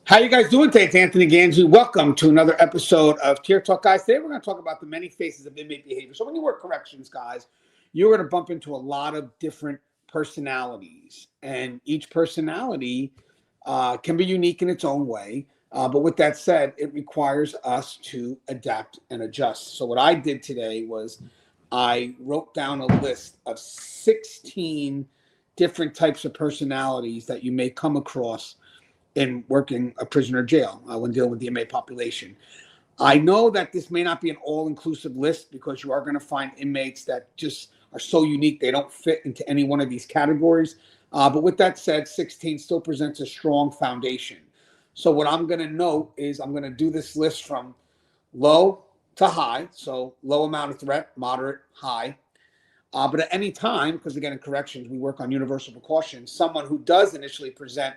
How you guys doing today? It's Anthony Ganji. Welcome to another episode of Tier Talk, guys. Today we're going to talk about the many faces of inmate behavior. So when you work corrections, guys, you're going to bump into a lot of different personalities, and each personality can be unique in its own way. But with that said, it requires us to adapt and adjust. So what I did today was I wrote down a list of 16 different types of personalities that you may come across in working a prisoner jail when dealing with the inmate population. I know that this may not be an all-inclusive list because you are going to find inmates that just are so unique they don't fit into any one of these categories. But with that said, 16 still presents a strong foundation. So what I'm going to note is I'm going to do this list from low to high. So low amount of threat, moderate, high. But at any time, because again, in corrections, we work on universal precautions, someone who does initially present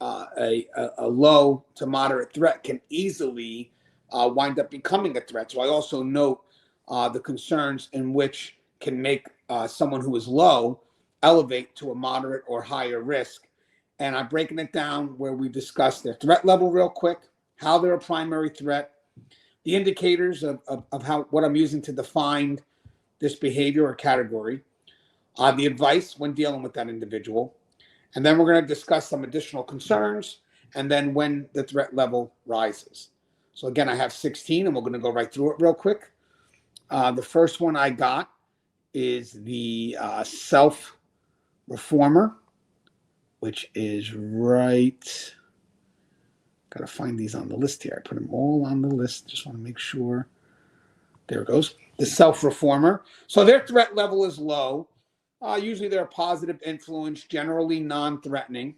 a low to moderate threat can easily wind up becoming a threat. So I also note the concerns in which can make someone who is low elevate to a moderate or higher risk. And I'm breaking it down where we discuss their threat level real quick, how they're a primary threat, the indicators of how what I'm using to define this behavior or category, the advice when dealing with that individual, and then we're going to discuss some additional concerns and then when the threat level rises. So again, I have 16 and we're going to go right through it real quick. The first one I got is the self-reformer, which is right. Got to find these on the list here. I put them all on the list. Just want to make sure. There it goes. The self-reformer. So their threat level is low. Usually they're a positive influence, generally non-threatening.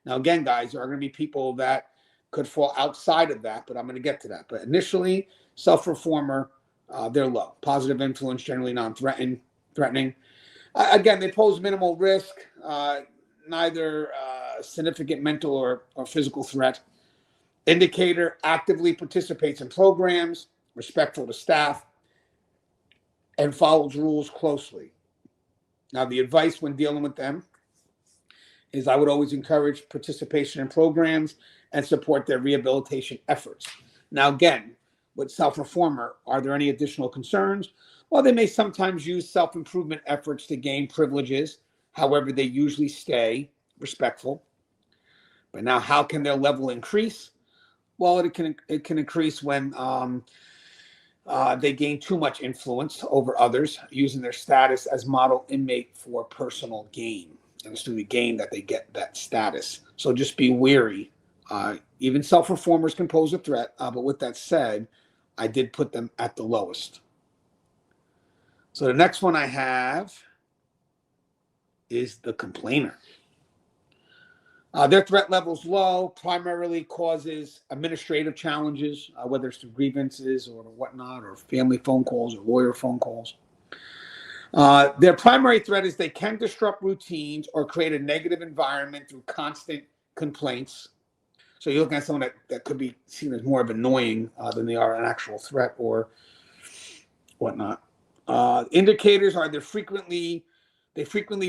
Now, again, guys, there are going to be people that could fall outside of that, but I'm going to get to that. But initially, self-reformer, they're low. Positive influence, generally non-threatening. Again, they pose minimal risk, neither significant mental or physical threat. Indicator actively participates in programs, respectful to staff, and follows rules closely. Now, the advice when dealing with them is I would always encourage participation in programs and support their rehabilitation efforts. Now, again, with self-reformer, are there any additional concerns? Well, they may sometimes use self-improvement efforts to gain privileges. However, they usually stay respectful. But now, how can their level increase? Well, it can increase when they gain too much influence over others, using their status as model inmate for personal gain. And it's through the gain that they get that status. So just be wary. Even self-reformers can pose a threat, but with that said, I did put them at the lowest. So the next one I have is the complainer. Their threat level is low, primarily causes administrative challenges, whether it's through grievances or whatnot, or family phone calls or lawyer phone calls. Their primary threat is they can disrupt routines or create a negative environment through constant complaints. So you're looking at someone that could be seen as more of annoying than they are an actual threat or whatnot. Indicators are they frequently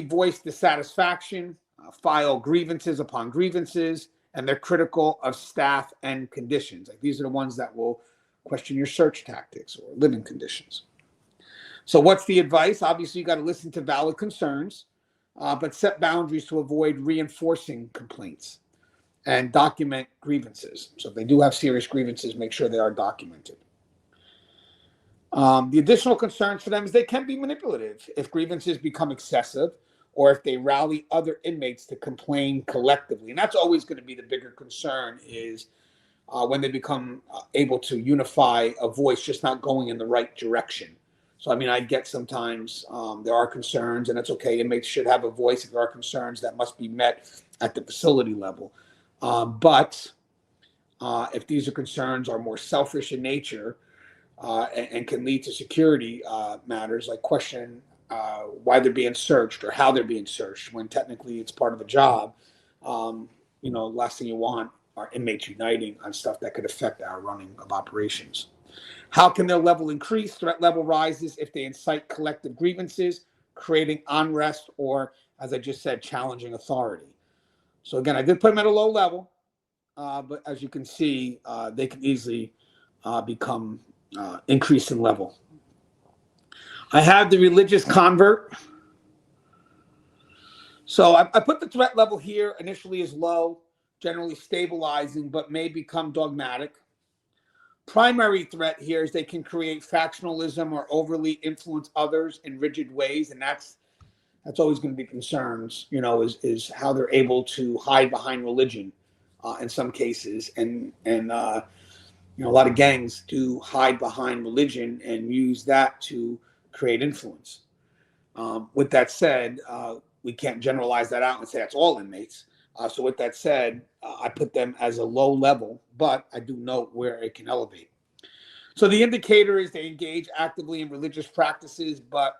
voice dissatisfaction, file grievances upon grievances, and they're critical of staff and conditions. Like these are the ones that will question your search tactics or living conditions. So what's the advice? Obviously, you got to listen to valid concerns, but set boundaries to avoid reinforcing complaints and document grievances. So if they do have serious grievances, make sure they are documented. The additional concerns for them is they can be manipulative if grievances become excessive or if they rally other inmates to complain collectively. And that's always going to be the bigger concern is when they become able to unify a voice, just not going in the right direction. So, I mean, I get sometimes there are concerns, and it's okay. Inmates should have a voice if there are concerns that must be met at the facility level. But if these are concerns are more selfish in nature and can lead to security matters like question why they're being searched or how they're being searched when technically it's part of a job, last thing you want are inmates uniting on stuff that could affect our running of operations. How can their level increase? Threat level rises if they incite collective grievances, creating unrest, or, as I just said, challenging authority. So again, I did put them at a low level. but as you can see, they can easily become increased in level. I have the religious convert. So I put the threat level here initially as low, generally stabilizing, but may become dogmatic. Primary threat here is they can create factionalism or overly influence others in rigid ways, and that's always going to be concerns. Is how they're able to hide behind religion in some cases, and a lot of gangs do hide behind religion and use that to create influence. With that said, we can't generalize that out and say that's all inmates. So with that said, I put them as a low level, but I do note where it can elevate. So the indicator is they engage actively in religious practices, but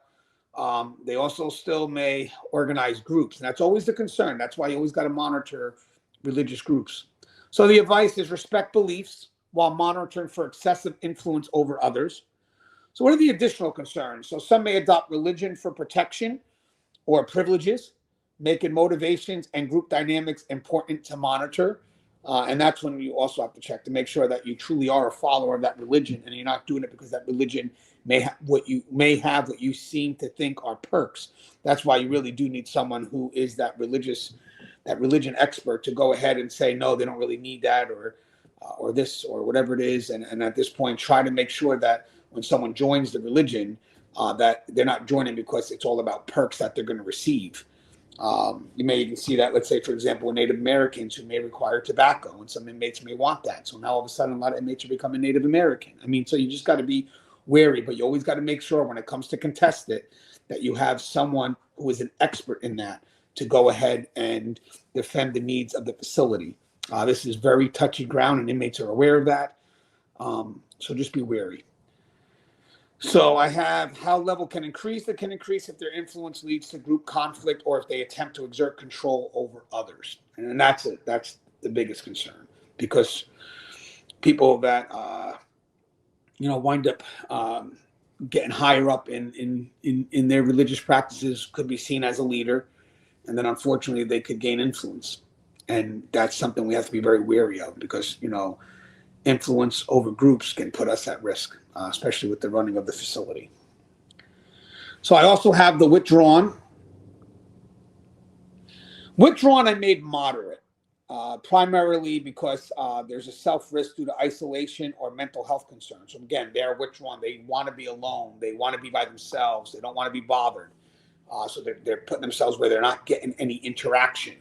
they also still may organize groups. And that's always the concern. That's why you always got to monitor religious groups. So the advice is respect beliefs while monitoring for excessive influence over others. So what are the additional concerns? So some may adopt religion for protection or privileges, making motivations and group dynamics important to monitor. And that's when you also have to check to make sure that you truly are a follower of that religion and you're not doing it because that religion may have what you seem to think are perks. That's why you really do need someone who is that religion expert to go ahead and say, no, they don't really need that or this or whatever it is. And at this point, try to make sure that when someone joins the religion, that they're not joining because it's all about perks that they're going to receive. You may even see that, let's say, for example, with Native Americans who may require tobacco, and some inmates may want that. So now all of a sudden, a lot of inmates are becoming Native American. I mean, so you just got to be wary, but you always got to make sure when it comes to contest it that you have someone who is an expert in that to go ahead and defend the needs of the facility. This is very touchy ground, and inmates are aware of that. So just be wary. So I have how level can increase. It can increase if their influence leads to group conflict or if they attempt to exert control over others. And that's it. That's the biggest concern because people that, wind up getting higher up in their religious practices could be seen as a leader. And then unfortunately they could gain influence. And that's something we have to be very wary of because, influence over groups can put us at risk, especially with the running of the facility. So I also have the withdrawn. Withdrawn I made moderate, primarily because there's a self-risk due to isolation or mental health concerns. So again, they're withdrawn. They want to be alone. They want to be by themselves. They don't want to be bothered. So they're putting themselves where they're not getting any interaction.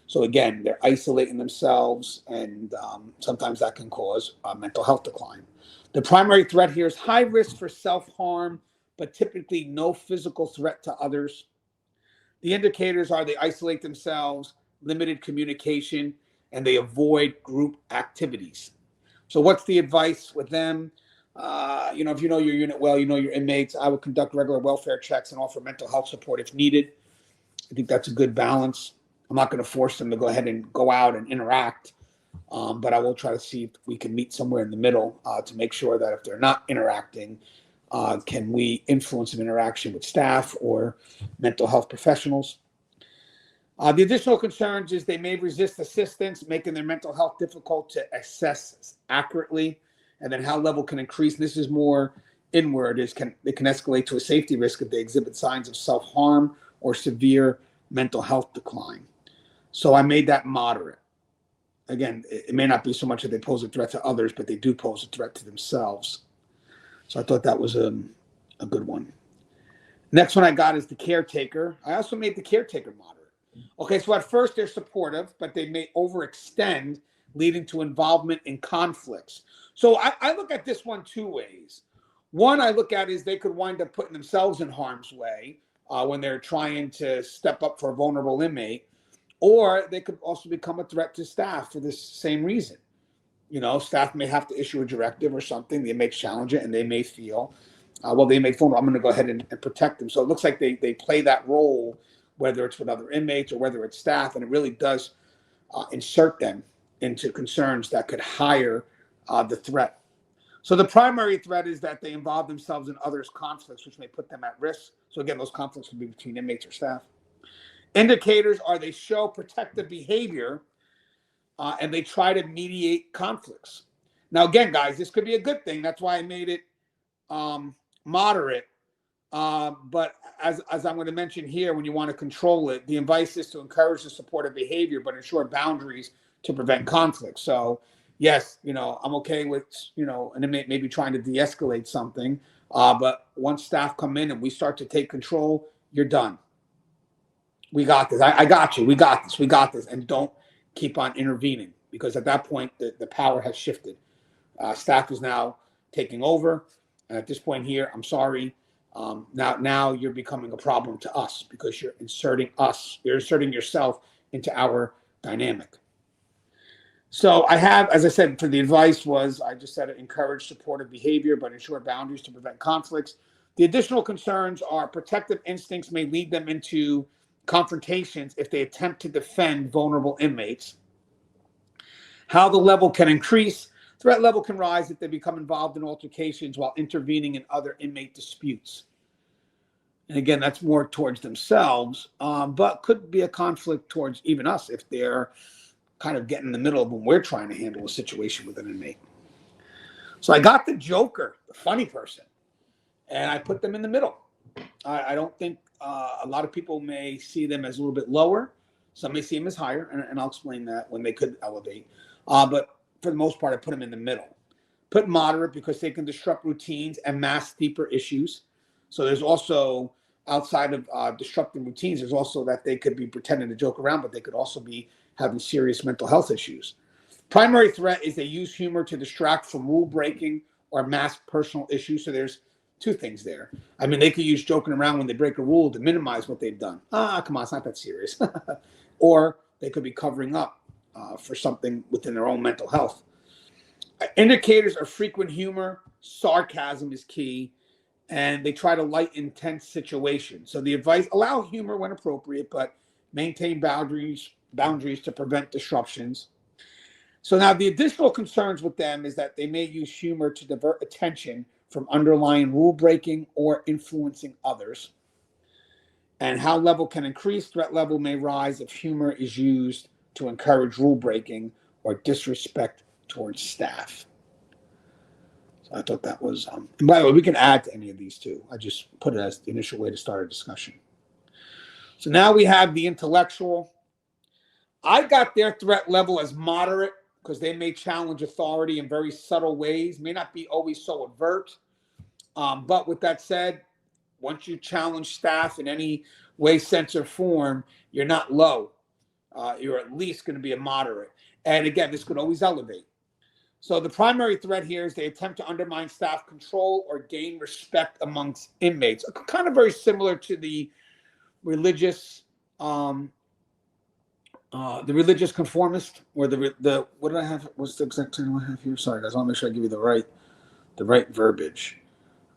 So again, they're isolating themselves, and sometimes that can cause mental health decline. The primary threat here is high risk for self-harm, but typically no physical threat to others. The indicators are they isolate themselves, limited communication, and they avoid group activities. So what's the advice with them? If you know your unit well, you know your inmates, I would conduct regular welfare checks and offer mental health support if needed. I think that's a good balance. I'm not going to force them to go ahead and go out and interact, but I will try to see if we can meet somewhere in the middle to make sure that if they're not interacting, can we influence an interaction with staff or mental health professionals? The additional concerns is they may resist assistance, making their mental health difficult to assess accurately, and then how level can increase. And this is more inward. It can escalate to a safety risk if they exhibit signs of self-harm or severe mental health decline. So I made that moderate. Again, it may not be so much that they pose a threat to others, but they do pose a threat to themselves. So I thought that was a good one. Next one I got is the caretaker. I also made the caretaker moderate. Okay, so at first they're supportive, but they may overextend, leading to involvement in conflicts. So I look at this one two ways. One I look at is they could wind up putting themselves in harm's way when they're trying to step up for a vulnerable inmate, or they could also become a threat to staff for this same reason. Staff may have to issue a directive or something. They may challenge it, and they may feel, they may feel, I'm going to go ahead and protect them. So it looks like they play that role, whether it's with other inmates or whether it's staff, and it really does insert them into concerns that could higher the threat. So the primary threat is that they involve themselves in others' conflicts, which may put them at risk. So again, those conflicts could be between inmates or staff. Indicators are they show protective behavior, and they try to mediate conflicts. Now, again, guys, this could be a good thing. That's why I made it moderate. But as I'm going to mention here, when you want to control it, the advice is to encourage the supportive behavior, but ensure boundaries to prevent conflict. So, yes, I'm okay with, an inmate maybe trying to de-escalate something. But once staff come in and we start to take control, you're done. We got this. I got you. We got this. We got this. And don't keep on intervening, because at that point, the power has shifted. Staff is now taking over. And at this point here, I'm sorry. Now you're becoming a problem to us, because you're inserting us. You're inserting yourself into our dynamic. So I have, as I said, for the advice was, I just said encourage supportive behavior, but ensure boundaries to prevent conflicts. The additional concerns are protective instincts may lead them into confrontations if they attempt to defend vulnerable inmates. How the level can increase. Threat level can rise if they become involved in altercations while intervening in other inmate disputes. And again, that's more towards themselves, but could be a conflict towards even us if they're kind of getting in the middle of when we're trying to handle a situation with an inmate. So I got the joker, the funny person, and I put them in the middle. I don't think a lot of people may see them as a little bit lower. Some may see them as higher, and I'll explain that when they could elevate. But for the most part, I put them in the middle. Put moderate because they can disrupt routines and mask deeper issues. So there's also, outside of disrupting routines, there's also that they could be pretending to joke around, but they could also be having serious mental health issues. Primary threat is they use humor to distract from rule breaking or mask personal issues. So there's two things there. I mean, they could use joking around when they break a rule to minimize what they've done. Come on, it's not that serious. Or they could be covering up for something within their own mental health. Indicators are frequent humor, sarcasm is key, and they try to lighten intense situations. So the advice, allow humor when appropriate, but maintain boundaries to prevent disruptions. So now the additional concerns with them is that they may use humor to divert attention from underlying rule breaking or influencing others. And how level can increase. Threat level may rise if humor is used to encourage rule breaking or disrespect towards staff. So I thought that was, and by the way, we can add to any of these too. I just put it as the initial way to start a discussion. So now we have the intellectual. I got their threat level as moderate because they may challenge authority in very subtle ways, may not be always so overt. But with that said, once you challenge staff in any way, sense, or form, you're not low. You're at least going to be a moderate. And again, this could always elevate. So the primary threat here is they attempt to undermine staff control or gain respect amongst inmates. Kind of very similar to the religious conformist, or the what did I have? What's the exact term I have here? Sorry, guys. I want to make sure I give you the right verbiage.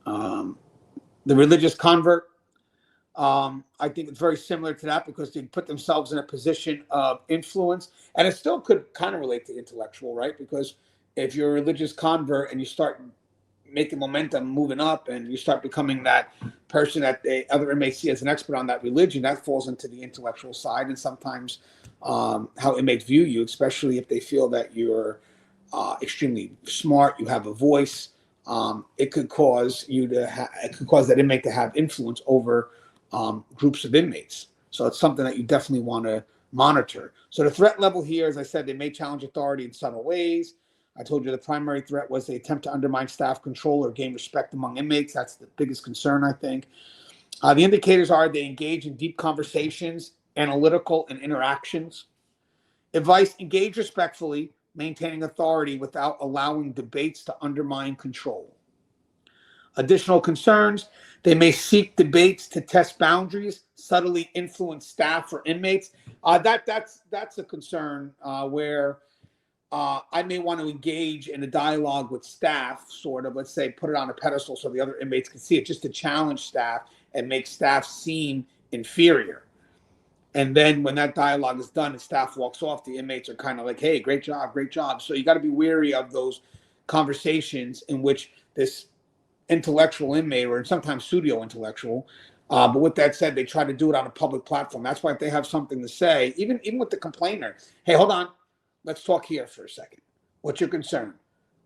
The religious convert. I think it's very similar to that because they put themselves in a position of influence, and it still could kind of relate to intellectual, right? Because if you're a religious convert and you start making momentum, moving up, and you start becoming that person that the other inmates see as an expert on that religion, that falls into the intellectual side. And sometimes how inmates view you, especially if they feel that you're extremely smart, you have a voice, it could cause that inmate to have influence over groups of inmates. So it's something that you definitely want to monitor. So the threat level here, as I said, they may challenge authority in subtle ways. I told you the primary threat was they attempt to undermine staff control or gain respect among inmates. That's the biggest concern, I think. The indicators are they engage in deep conversations, analytical, and interactions. Advice, engage respectfully, maintaining authority without allowing debates to undermine control. Additional concerns, they may seek debates to test boundaries, subtly influence staff or inmates. That's a concern where I may want to engage in a dialogue with staff, sort of, let's say, put it on a pedestal so the other inmates can see it, just to challenge staff and make staff seem inferior. And then when that dialogue is done and staff walks off, the inmates are kind of like, hey, great job, great job. So you got to be wary of those conversations in which this intellectual inmate, or sometimes pseudo intellectual, but with that said, they try to do it on a public platform. That's why if they have something to say, even with the complainer, hey, hold on, let's talk here for a second. What's your concern?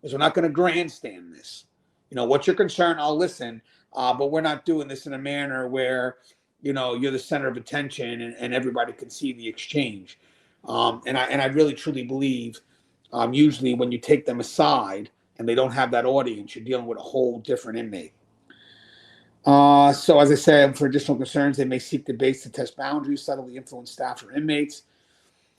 Because we're not going to grandstand this. What's your concern? I'll listen, but we're not doing this in a manner where, you're the center of attention and everybody can see the exchange. And I really truly believe, usually when you take them aside and they don't have that audience, you're dealing with a whole different inmate. So as I said, for additional concerns, they may seek debates to test boundaries, subtly influence staff or inmates.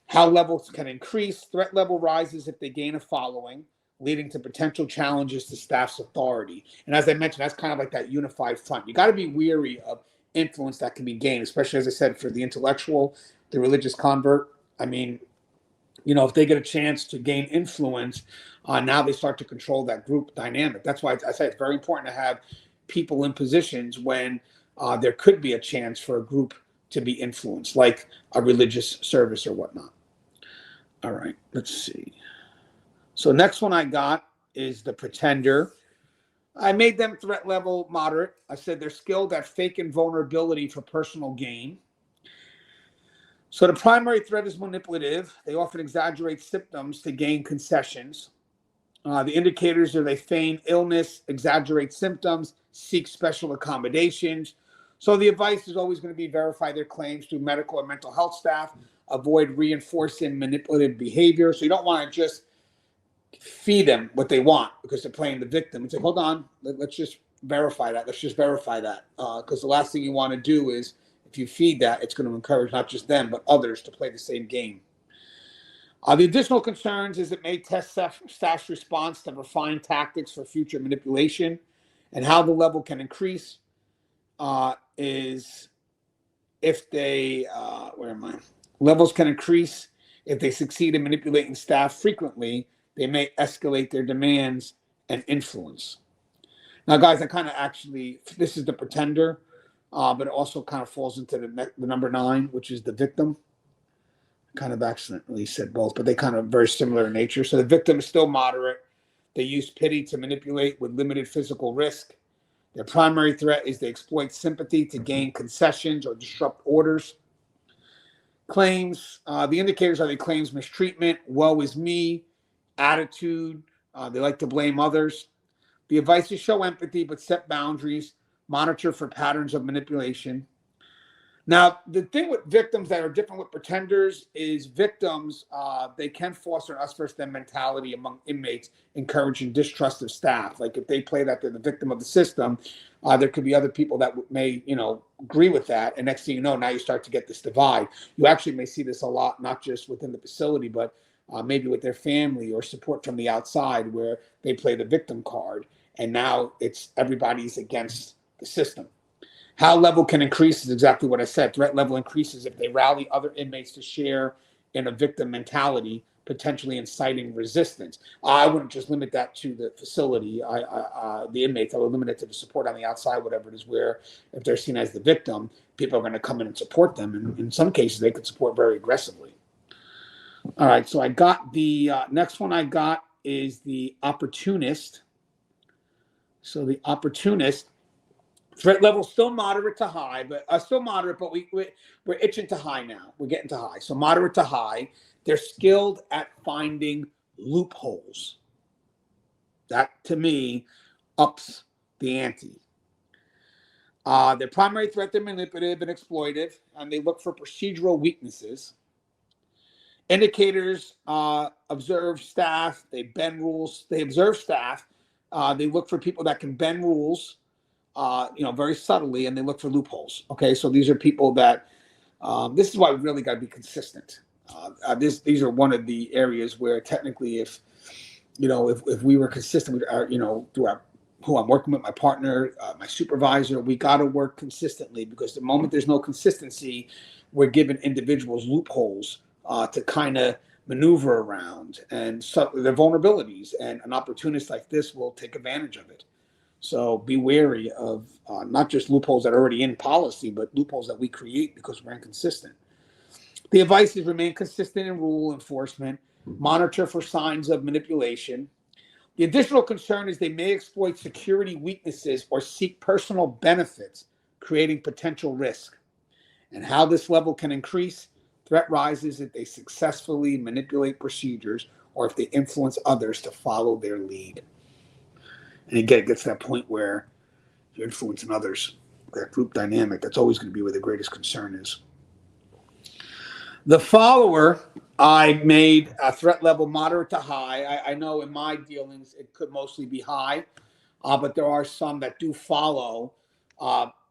How levels can increase. Threat level rises if they gain a following, leading to potential challenges to staff's authority. And as I mentioned, that's kind of like that unified front. You got to be weary of influence that can be gained, especially, as I said, for the intellectual, the religious convert. I mean, if they get a chance to gain influence, now they start to control that group dynamic. That's why I say it's very important to have people in positions when there could be a chance for a group to be influenced, like a religious service or whatnot. All right, let's see. So next one I got is the pretender. I made them threat level moderate. I said they're skilled at faking vulnerability for personal gain. So the primary threat is manipulative. They often exaggerate symptoms to gain concessions. The indicators are they feign illness, exaggerate symptoms, seek special accommodations. So the advice is always going to be verify their claims through medical or mental health staff, avoid reinforcing manipulative behavior. So you don't want to just feed them what they want because they're playing the victim. It's like, hold on, let's just verify that. Let's just verify that. Because the last thing you want to do is, if you feed that, it's going to encourage not just them, but others to play the same game. The additional concerns is it may test staff's response to refined tactics for future manipulation, and how the level can increase is if they, levels can increase if they succeed in manipulating staff frequently. They may escalate their demands and influence. Now, guys, I kind of this is the pretender, but it also kind of falls into the number 9, which is the victim. Kind of accidentally said both, but they kind of very similar in nature. So the victim is still moderate. They use pity to manipulate with limited physical risk. Their primary threat is they exploit sympathy to gain concessions or disrupt orders. Claims, the indicators are they claims mistreatment, woe is me, attitude. They like to blame others. The advice is show empathy, but set boundaries, monitor for patterns of manipulation. Now, the thing with victims that are different with pretenders is victims, they can foster an us versus them mentality among inmates, encouraging distrust of staff. Like if they play that they're the victim of the system, there could be other people that may, agree with that. And next thing you know, now you start to get this divide. You actually may see this a lot, not just within the facility, but maybe with their family or support from the outside where they play the victim card. And now it's everybody's against the system. How level can increase is exactly what I said. Threat level increases if they rally other inmates to share in a victim mentality, potentially inciting resistance. I wouldn't just limit that to the facility, the inmates. I would limit it to the support on the outside, whatever it is, where if they're seen as the victim, people are going to come in and support them. And in some cases, they could support very aggressively. All right, so I got the next one I got is the opportunist. So the opportunist, threat level still moderate to high, but still moderate, but we're itching to high now. We're getting to high. So moderate to high. They're skilled at finding loopholes. That, to me, ups the ante. Their primary threat, they're manipulative and exploitive, and they look for procedural weaknesses. Indicators, observe staff. They bend rules. They observe staff. They look for people that can bend rules, very subtly, and they look for loopholes. Okay, so these are people that, this is why we really got to be consistent. These are one of the areas where technically, if we were consistent with through who I'm working with, my partner, my supervisor, we got to work consistently, because the moment there's no consistency, we're giving individuals loopholes to kind of maneuver around, and so their vulnerabilities, and an opportunist like this will take advantage of it. So be wary of not just loopholes that are already in policy, but loopholes that we create because we're inconsistent. The advice is remain consistent in rule enforcement, monitor for signs of manipulation. The additional concern is they may exploit security weaknesses or seek personal benefits, creating potential risk. And how this level can increase, Threat rises if they successfully manipulate procedures or if they influence others to follow their lead. And again, it gets to that point where you're influencing others. That group dynamic, that's always going to be where the greatest concern is. The follower, I made a threat level moderate to high. I know in my dealings it could mostly be high, but there are some that do follow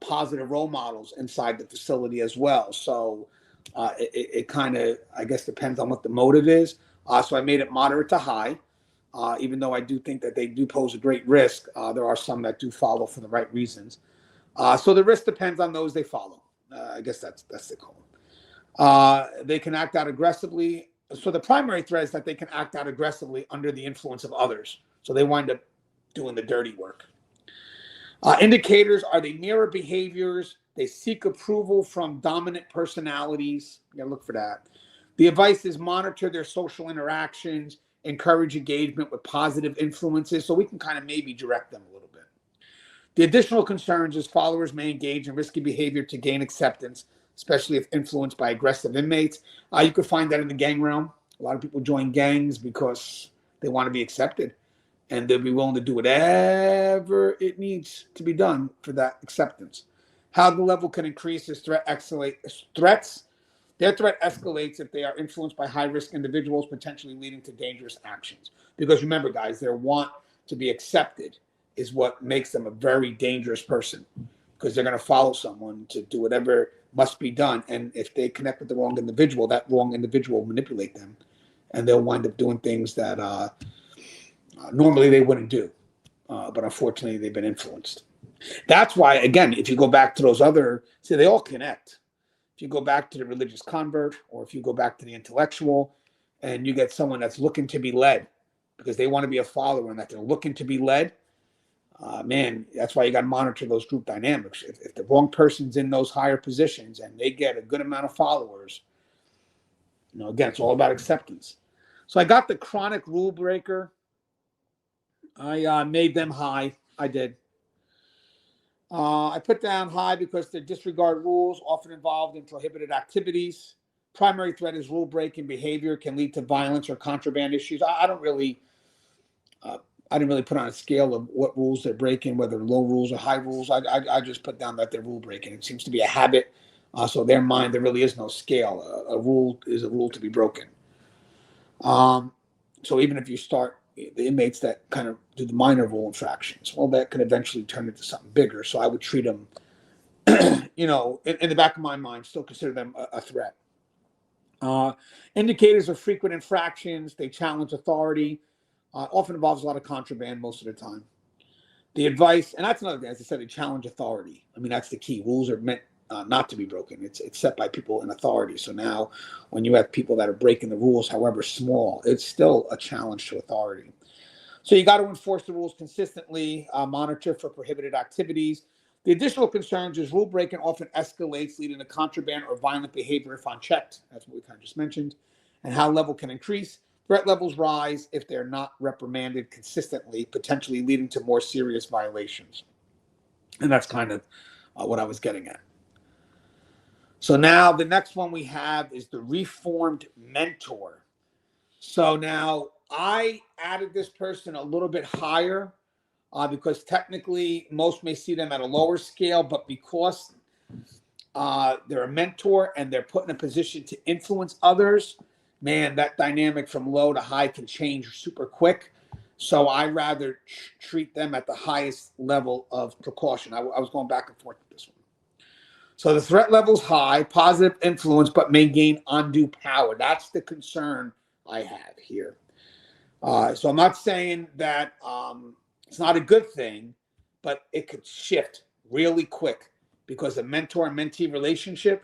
positive role models inside the facility as well. So it kind of, I guess, depends on what the motive is. So I made it moderate to high. Even though I do think that they do pose a great risk, there are some that do follow for the right reasons. So the risk depends on those they follow. I guess that's the call. They can act out aggressively. So the primary threat is that they can act out aggressively under the influence of others. So they wind up doing the dirty work. Indicators are they mirror behaviors. They seek approval from dominant personalities. You gotta look for that. The advice is monitor their social interactions, encourage engagement with positive influences, so we can kind of maybe direct them a little bit. The additional concerns is followers may engage in risky behavior to gain acceptance, especially if influenced by aggressive inmates. You could find that in the gang realm. A lot of people join gangs because they want to be accepted, and they'll be willing to do whatever it needs to be done for that acceptance. How the level can increase is threats. Their threat escalates if they are influenced by high-risk individuals, potentially leading to dangerous actions. Because remember, guys, their want to be accepted is what makes them a very dangerous person, because they're going to follow someone to do whatever must be done. And if they connect with the wrong individual, that wrong individual will manipulate them, and they'll wind up doing things that normally they wouldn't do. But unfortunately, they've been influenced. That's why, again, if you go back to those other, see, they all connect. If you go back to the religious convert, or if you go back to the intellectual, and you get someone that's looking to be led because they want to be a follower and that they're looking to be led, man, that's why you got to monitor those group dynamics. If the wrong person's in those higher positions and they get a good amount of followers, again, it's all about acceptance. So I got the chronic rule breaker. I made them high. I did. I put down high because they disregard rules, often involved in prohibited activities. Primary threat is rule breaking behavior, can lead to violence or contraband issues. I didn't really put on a scale of what rules they're breaking, whether low rules or high rules. I just put down that they're rule breaking. It seems to be a habit. So in their mind, there really is no scale. A rule is a rule to be broken. So even if you start the inmates that kind of do the minor rule infractions, well, that could eventually turn into something bigger. So I would treat them, in the back of my mind, still consider them a threat. Indicators of frequent infractions, they challenge authority, often involves a lot of contraband most of the time. The advice, and that's another thing, as I said, they challenge authority. I mean, that's the key. Rules are meant not to be broken. It's set by people in authority. So now when you have people that are breaking the rules, however small, it's still a challenge to authority. So you got to enforce the rules consistently, monitor for prohibited activities. The additional concerns is rule breaking often escalates, leading to contraband or violent behavior if unchecked. That's what we kind of just mentioned. And how level can increase. Threat levels rise if they're not reprimanded consistently, potentially leading to more serious violations. And that's kind of what I was getting at. So now the next one we have is the reformed mentor. So now I added this person a little bit higher because technically most may see them at a lower scale, but because they're a mentor and they're put in a position to influence others, man, that dynamic from low to high can change super quick. So I rather treat them at the highest level of precaution. I was going back and forth with this one. So the threat level's high, positive influence, but may gain undue power. That's the concern I have here. So I'm not saying that it's not a good thing, but it could shift really quick because a mentor and mentee relationship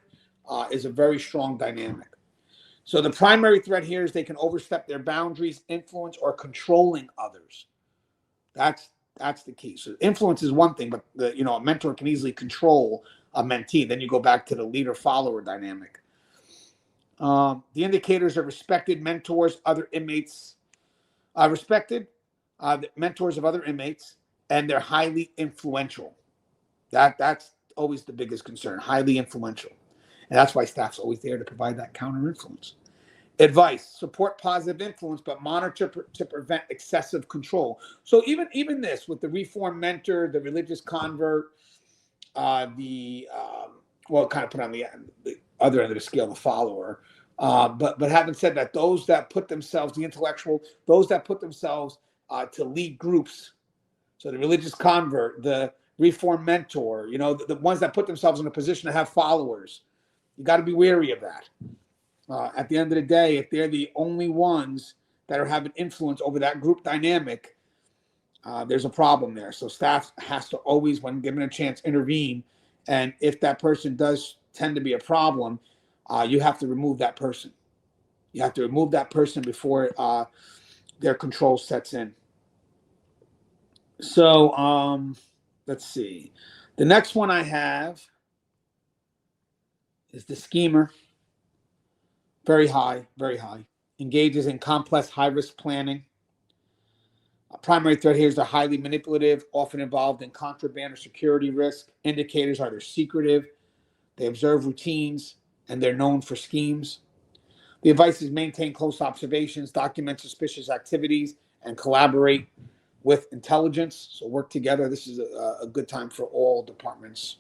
is a very strong dynamic. So the primary threat here is they can overstep their boundaries, influence, or controlling others. That's the key. So influence is one thing, but a mentor can easily control a mentee. Then you go back to the leader-follower dynamic. The indicators are respected mentors, other inmates, mentors of other inmates, and they're highly influential. That's always the biggest concern, highly influential. And that's why staff's always there to provide that counter influence. Advice: support positive influence, but monitor to prevent excessive control. So even this with the reform mentor, the religious convert, well, kind of put on the other end of the scale, the follower. But having said that, those that put themselves, the intellectual, those that put themselves to lead groups, so the religious convert, the reform mentor, the ones that put themselves in a position to have followers, you got to be wary of that. At the end of the day, if they're the only ones that are having influence over that group dynamic, there's a problem there. So staff has to always, when given a chance, intervene. And if that person does tend to be a problem, you have to remove that person. You have to remove that person before their control sets in. So let's see. The next one I have is the schemer. Very high, very high. Engages in complex, high-risk planning. A primary threat here is they're highly manipulative, often involved in contraband or security risk. Indicators are they're secretive, they observe routines, and they're known for schemes. The advice is maintain close observations, document suspicious activities, and collaborate with intelligence. So work together. This is a good time for all departments,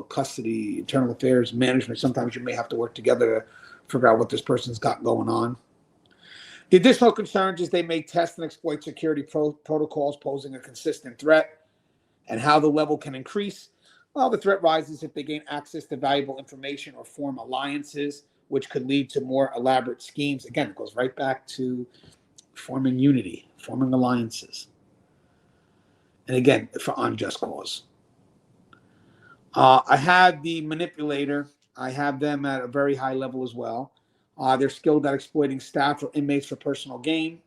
custody, internal affairs, management. Sometimes you may have to work together to figure out what this person's got going on. The additional concerns is they may test and exploit security protocols posing a consistent threat, and how the level can increase. Well, the threat rises if they gain access to valuable information or form alliances, which could lead to more elaborate schemes. Again, it goes right back to forming unity, forming alliances. And again, for unjust cause. I have the manipulator. I have them at a very high level as well. They're skilled at exploiting staff or inmates for personal gain.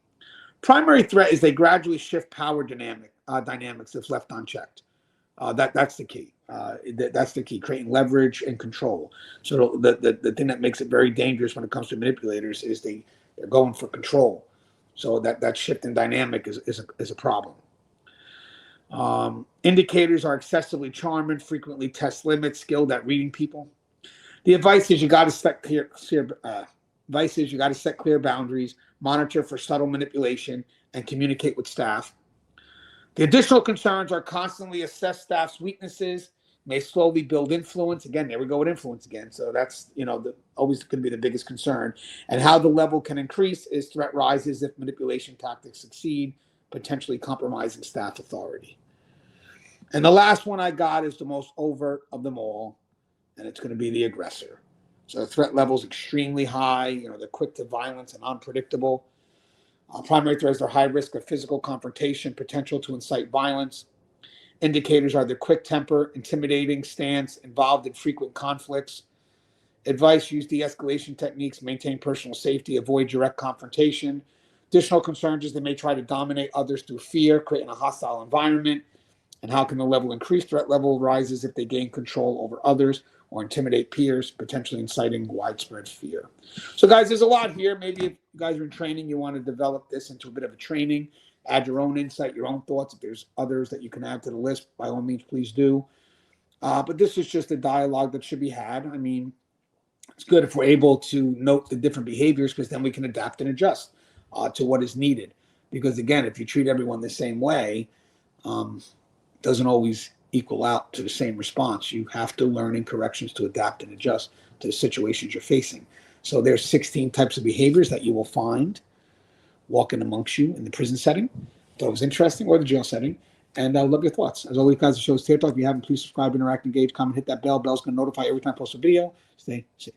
Primary threat is they gradually shift power dynamics if left unchecked. That's the key. That's the key, creating leverage and control. So the thing that makes it very dangerous when it comes to manipulators is they're going for control. So that shift in dynamic is a problem. Indicators are excessively charming, frequently test limits, skilled at reading people. The advice is you got to set clear boundaries, monitor for subtle manipulation, and communicate with staff. The additional concerns are constantly assess staff's weaknesses, may slowly build influence. Again, there we go with influence again. So that's always going to be the biggest concern. And how the level can increase is threat rises if manipulation tactics succeed, potentially compromising staff authority. And the last one I got is the most overt of them all, and it's going to be the aggressor. So the threat level is extremely high. They're quick to violence and unpredictable. Primary threats are high risk of physical confrontation, potential to incite violence. Indicators are their quick temper, intimidating stance, involved in frequent conflicts. Advice: use de-escalation techniques, maintain personal safety, avoid direct confrontation. Additional concerns is they may try to dominate others through fear, creating a hostile environment. And how can the level increase? Threat level rises if they gain control over others or intimidate peers, potentially inciting widespread fear. So guys, there's a lot here. Maybe if you guys are in training, you want to develop this into a bit of a training, add your own insight, your own thoughts. If there's others that you can add to the list, by all means, please do. But this is just a dialogue that should be had. I mean, it's good if we're able to note the different behaviors, because then we can adapt and adjust to what is needed. Because again, if you treat everyone the same way, doesn't always equal out to the same response. You have to learn in corrections to adapt and adjust to the situations you're facing. So there's 16 types of behaviors that you will find walking amongst you in the prison setting. Thought it was interesting, or the jail setting. And I love your thoughts. As always, guys, the show is Tear Talk. If you haven't, please subscribe, interact, engage, comment, hit that bell. Bell's going to notify every time I post a video. Stay safe.